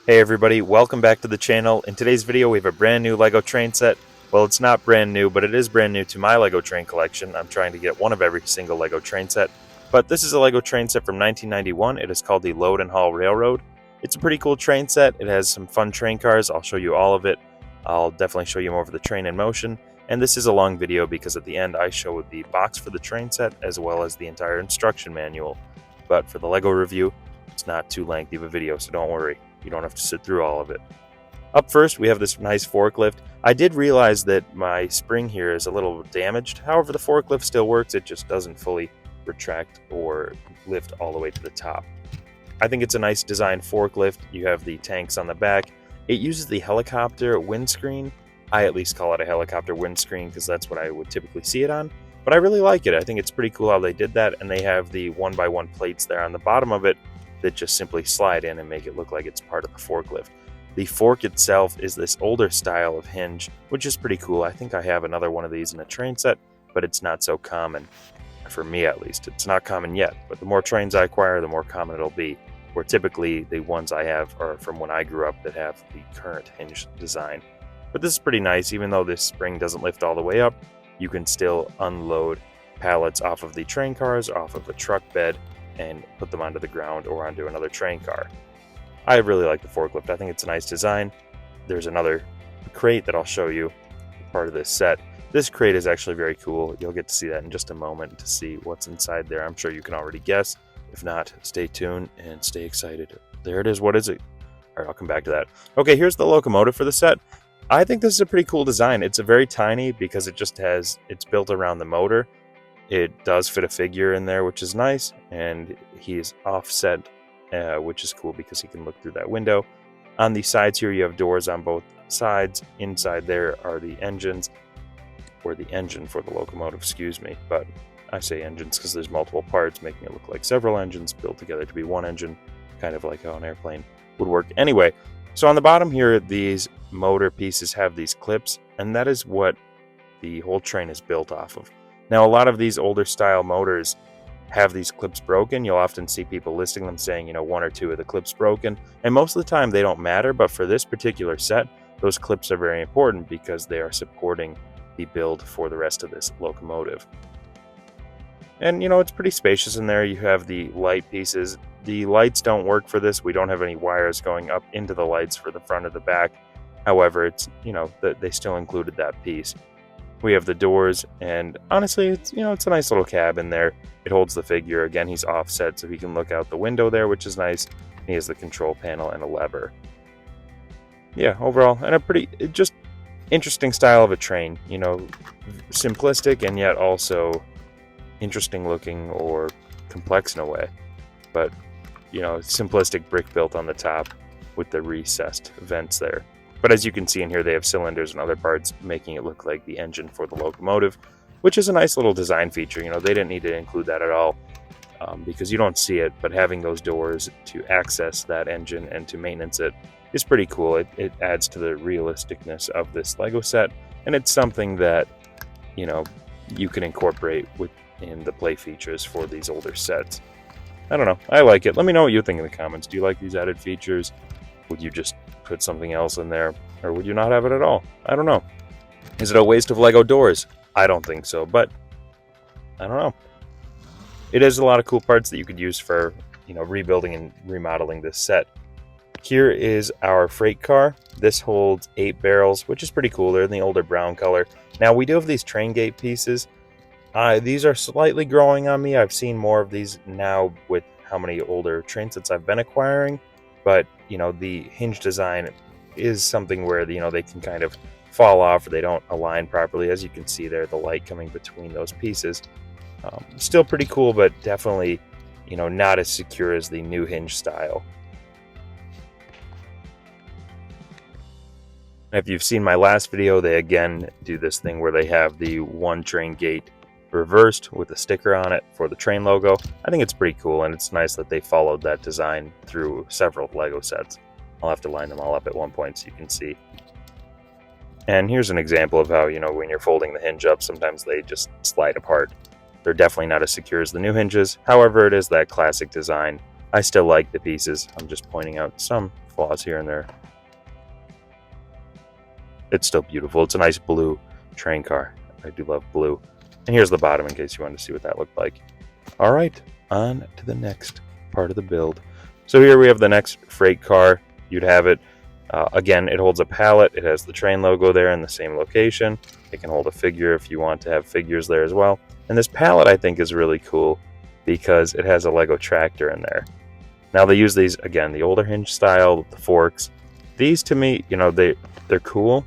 Hey everybody, welcome back to the channel. In today's video we have a brand new LEGO train set. Well, it's not brand new, but it is brand new to my LEGO train collection. I'm trying to get one of every single LEGO train set. But this is a LEGO train set from 1991. It is called the Load and Haul Railroad. It's a pretty cool train set. It has some fun train cars. I'll show you all of it. I'll definitely show you more of the train in motion. And this is a long video because at the end I show the box for the train set as well as the entire instruction manual. But for the LEGO review, it's not too lengthy of a video, so don't worry. You don't have to sit through all of it. Up first, we have this nice forklift. I did realize that my spring here is a little damaged. However, the forklift still works. It just doesn't fully retract or lift all the way to the top. I think it's a nice design forklift. You have the tanks on the back. It uses the helicopter windscreen. I at least call it a helicopter windscreen because that's what I would typically see it on. But I really like it. I think it's pretty cool how they did that, and they have the 1x1 plates there on the bottom of it that just simply slide in and make it look like it's part of the forklift. The fork itself is this older style of hinge, which is pretty cool. I think I have another one of these in a train set, but it's not so common. For me at least, it's not common yet, but the more trains I acquire, the more common it'll be. Where typically the ones I have are from when I grew up that have the current hinge design. But this is pretty nice. Even though this spring doesn't lift all the way up, you can still unload pallets off of the train cars, off of a truck bed, and put them onto the ground or onto another train car. I really like the forklift. I think it's a nice design. There's another crate that I'll show you, part of this set. This crate is actually very cool. You'll get to see that in just a moment to see what's inside there. I'm sure you can already guess. If not, stay tuned and stay excited. There it is. What is it? All right, I'll come back to that. Okay, here's the locomotive for the set. I think this is a pretty cool design. It's a very tiny because it's built around the motor. It does fit a figure in there, which is nice, and he's offset, which is cool because he can look through that window. On the sides here, you have doors on both sides. Inside there are the engines, or the engine for the locomotive, excuse me. But I say engines because there's multiple parts, making it look like several engines built together to be one engine, kind of like how an airplane would work. Anyway, so on the bottom here, these motor pieces have these clips, and that is what the whole train is built off of. Now, a lot of these older style motors have these clips broken. You'll often see people listing them saying, one or two of the clips broken. And most of the time they don't matter, but for this particular set, those clips are very important because they are supporting the build for the rest of this locomotive. And, it's pretty spacious in there. You have the light pieces. The lights don't work for this. We don't have any wires going up into the lights for the front or the back. However, it's, they still included that piece. We have the doors, and honestly, it's a nice little cab in there. It holds the figure. Again, he's offset, so he can look out the window there, which is nice. He has the control panel and a lever. Yeah, overall, and a pretty just interesting style of a train. Simplistic and yet also interesting looking or complex in a way. But simplistic brick built on the top with the recessed vents there. But as you can see in here, they have cylinders and other parts, making it look like the engine for the locomotive, which is a nice little design feature. They didn't need to include that at all because you don't see it, but having those doors to access that engine and to maintenance it is pretty cool. It adds to the realisticness of this LEGO set, and it's something that, you can incorporate within the play features for these older sets. I don't know. I like it. Let me know what you think in the comments. Do you like these added features? Would you just put something else in there, or would you not have it at all? I don't know. Is it a waste of LEGO doors? I don't think so, but I don't know. It has a lot of cool parts that you could use for, rebuilding and remodeling this set. Here is our freight car. This holds 8 barrels, which is pretty cool. They're in the older brown color. Now, we do have these train gate pieces. These are slightly growing on me. I've seen more of these now with how many older train sets I've been acquiring. But, the hinge design is something where, they can kind of fall off or they don't align properly. As you can see there, the light coming between those pieces. Still pretty cool, but definitely, not as secure as the new hinge style. If you've seen my last video, they again do this thing where they have the one train gate reversed with a sticker on it for the train logo. I think it's pretty cool, and it's nice that they followed that design through several LEGO sets. I'll have to line them all up at one point so you can see. And here's an example of how, when you're folding the hinge up, sometimes they just slide apart. They're definitely not as secure as the new hinges. However, it is that classic design I still like the pieces. I'm just pointing out some flaws here and there. It's still beautiful. It's a nice blue train car. I do love blue. And here's the bottom in case you wanted to see what that looked like. All right, on to the next part of the build. So here we have the next freight car. You'd have it. Again, it holds a pallet. It has the train logo there in the same location. It can hold a figure if you want to have figures there as well. And this pallet, I think, is really cool because it has a Lego tractor in there. Now they use these, again, the older hinge style, the forks. These, to me, they're cool,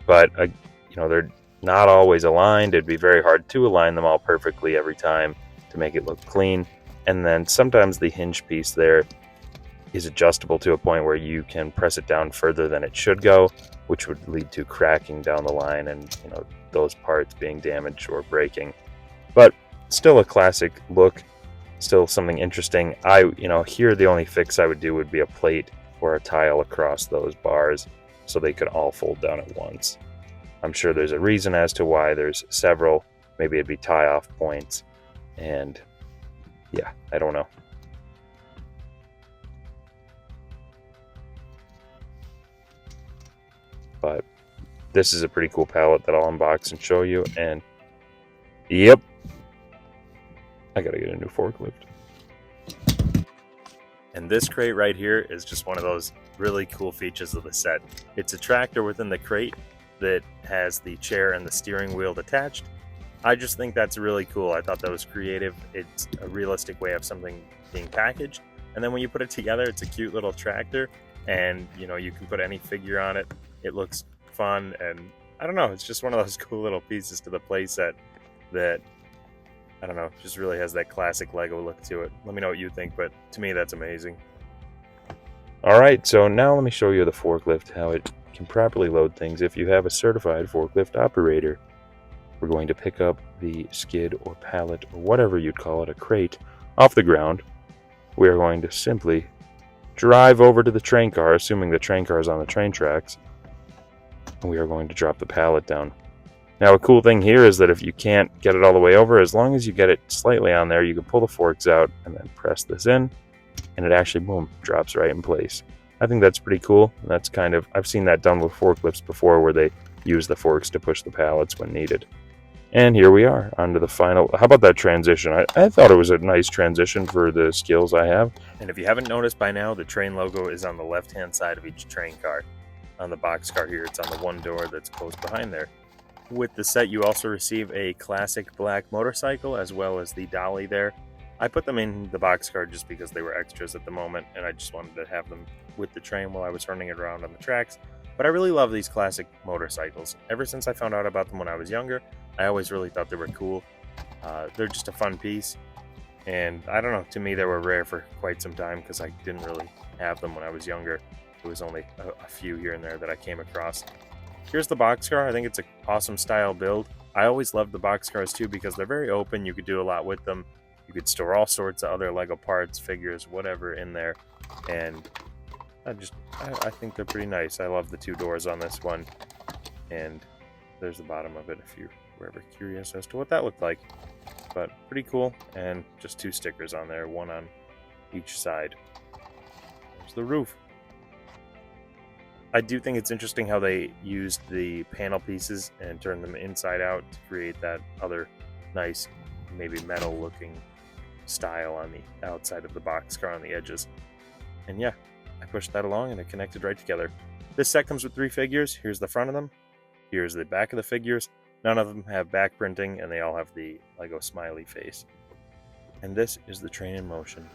but they're not always aligned. It'd be very hard to align them all perfectly every time to make it look clean. And then sometimes the hinge piece there is adjustable to a point where you can press it down further than it should go, which would lead to cracking down the line and those parts being damaged or breaking. But still a classic look, still something interesting. Here the only fix I would do would be a plate or a tile across those bars so they could all fold down at once. I'm sure there's a reason as to why there's several. Maybe it'd be tie-off points, and yeah, I don't know. But this is a pretty cool palette that I'll unbox and show you. And yep, I gotta get a new forklift. And this crate right here is just one of those really cool features of the set. It's a tractor within the crate that has the chair and the steering wheel attached. I just think that's really cool. I thought that was creative. It's a realistic way of something being packaged. And then when you put it together, it's a cute little tractor. And you can put any figure on it. It looks fun, and I don't know, it's just one of those cool little pieces to the playset that, I don't know, just really has that classic Lego look to it. Let me know what you think, but to me that's amazing. Alright, so now let me show you the forklift, how it can properly load things if you have a certified forklift operator. We're going to pick up the skid or pallet or whatever you'd call it, a crate, off the ground. We are going to simply drive over to the train car, assuming the train car is on the train tracks. We are going to drop the pallet down. Now, a cool thing here is that if you can't get it all the way over, as long as you get it slightly on there, you can pull the forks out and then press this in, and it actually, boom, drops right in place. I think that's pretty cool. That's I've seen that done with forklifts before where they use the forks to push the pallets when needed. And here we are, on to the final. How about that transition? I thought it was a nice transition for the skills I have. And if you haven't noticed by now, the train logo is on the left-hand side of each train car. On the box car here, it's on the one door that's closed behind there. With the set, you also receive a classic black motorcycle as well as the dolly there. I put them in the box car just because they were extras at the moment, and I just wanted to have them with the train while I was running it around on the tracks. But I really love these classic motorcycles. Ever since I found out about them when I was younger, I always really thought they were cool. They're just a fun piece, and I don't know, to me they were rare for quite some time because I didn't really have them when I was younger. It was only a few here and there that I came across. Here's the boxcar. I think it's an awesome style build. I always loved the boxcars too because they're very open. You could do a lot with them. You could store all sorts of other Lego parts, figures, whatever in there. And I think they're pretty nice. I love the two doors on this one. And there's the bottom of it if you were ever curious as to what that looked like. But pretty cool. And just two stickers on there, one on each side. There's the roof. I do think it's interesting how they used the panel pieces and turned them inside out to create that other nice, maybe metal looking style on the outside of the boxcar on the edges. And yeah, I pushed that along and it connected right together. This set comes with 3 figures. Here's the front of them. Here's the back of the figures. None of them have back printing and they all have the Lego smiley face. And this is the train in motion.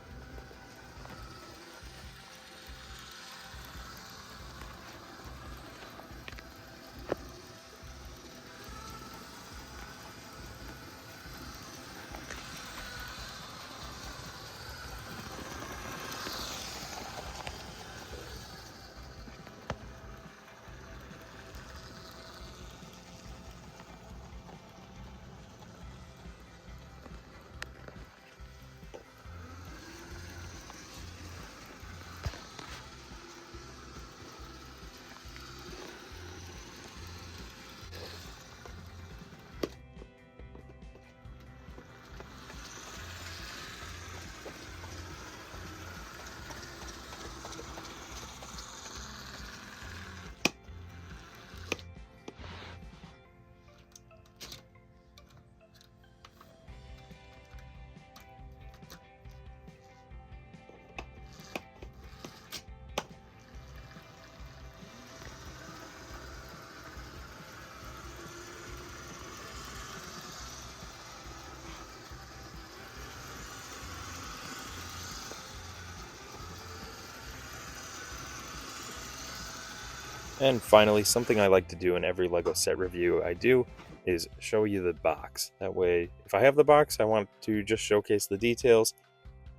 And finally, something I like to do in every LEGO set review I do is show you the box. That way, if I have the box, I want to just showcase the details.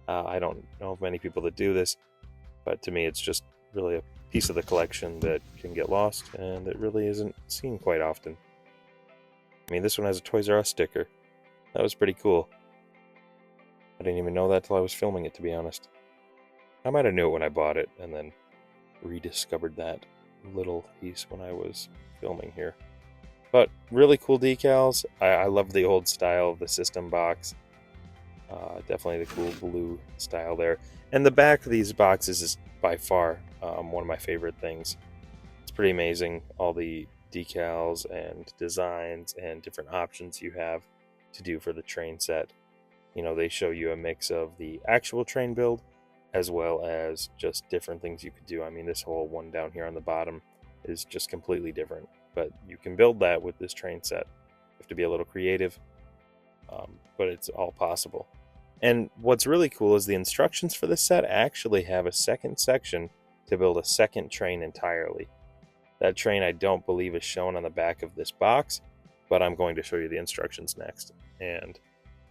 I don't know of many people that do this, but to me, it's just really a piece of the collection that can get lost and it really isn't seen quite often. I mean, this one has a Toys R Us sticker. That was pretty cool. I didn't even know that till I was filming it, to be honest. I might have knew it when I bought it and then rediscovered that little piece when I was filming here. But really cool decals. I love the old style of the system box. Definitely the cool blue style there. And the back of these boxes is by far one of my favorite things. It's pretty amazing, all the decals and designs and different options you have to do for the train set. You know, they show you a mix of the actual train build as well as just different things you could do. I mean, this whole one down here on the bottom is just completely different, but you can build that with this train set. You have to be a little creative, but it's all possible. And what's really cool is the instructions for this set actually have a second section to build a second train entirely. That train I don't believe is shown on the back of this box, but I'm going to show you the instructions next. And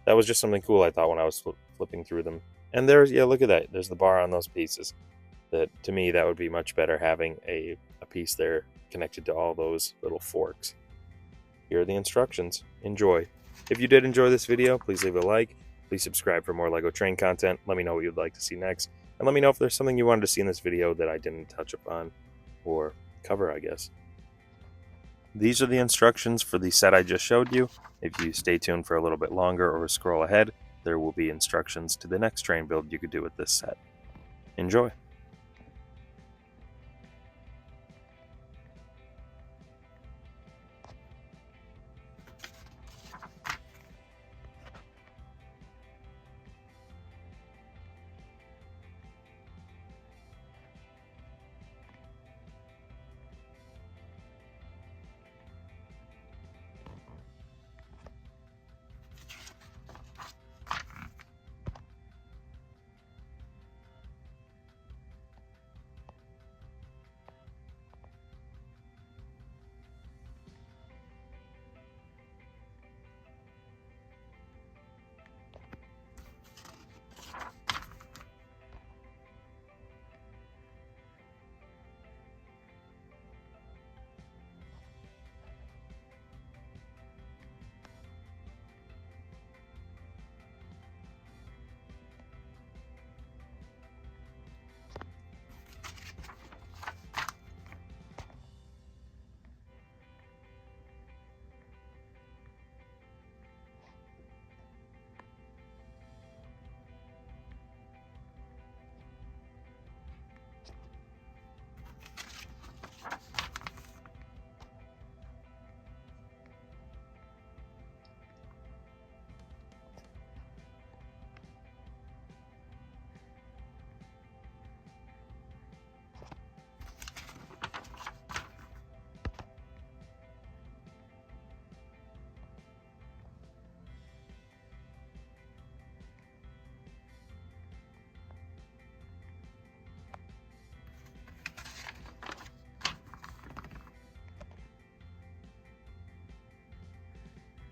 that was just something cool I thought when I was flipping through them. And there's, yeah, look at that. There's the bar on those pieces. That, to me, that would be much better having a piece there connected to all those little forks. Here are the instructions. Enjoy. If you did enjoy this video, please leave a like. Please subscribe for more LEGO train content. Let me know what you'd like to see next. And let me know if there's something you wanted to see in this video that I didn't touch upon or cover, I guess. These are the instructions for the set I just showed you. If you stay tuned for a little bit longer or scroll ahead, there will be instructions to the next train build you could do with this set. Enjoy!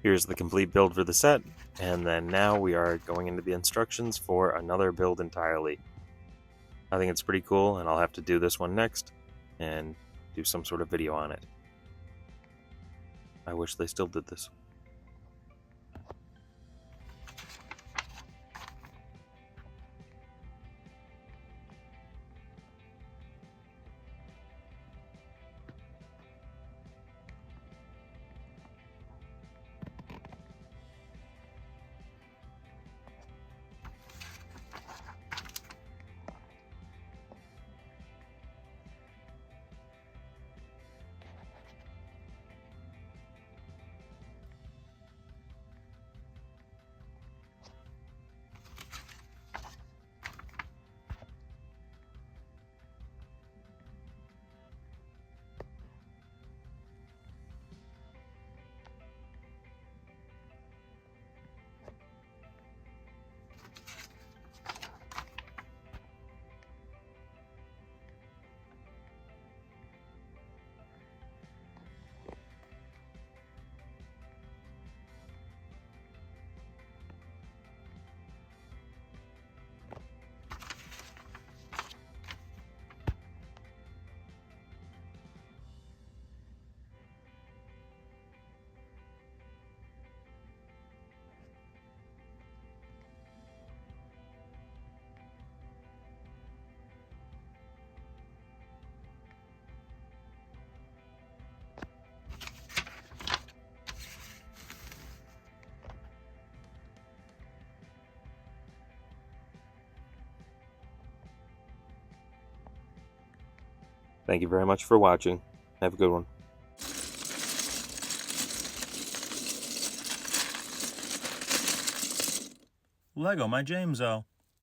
Here's the complete build for the set, and then now we are going into the instructions for another build entirely. I think it's pretty cool, and I'll have to do this one next and do some sort of video on it. I wish they still did this. Thank you very much for watching. Have a good one. Lego, my Jameso.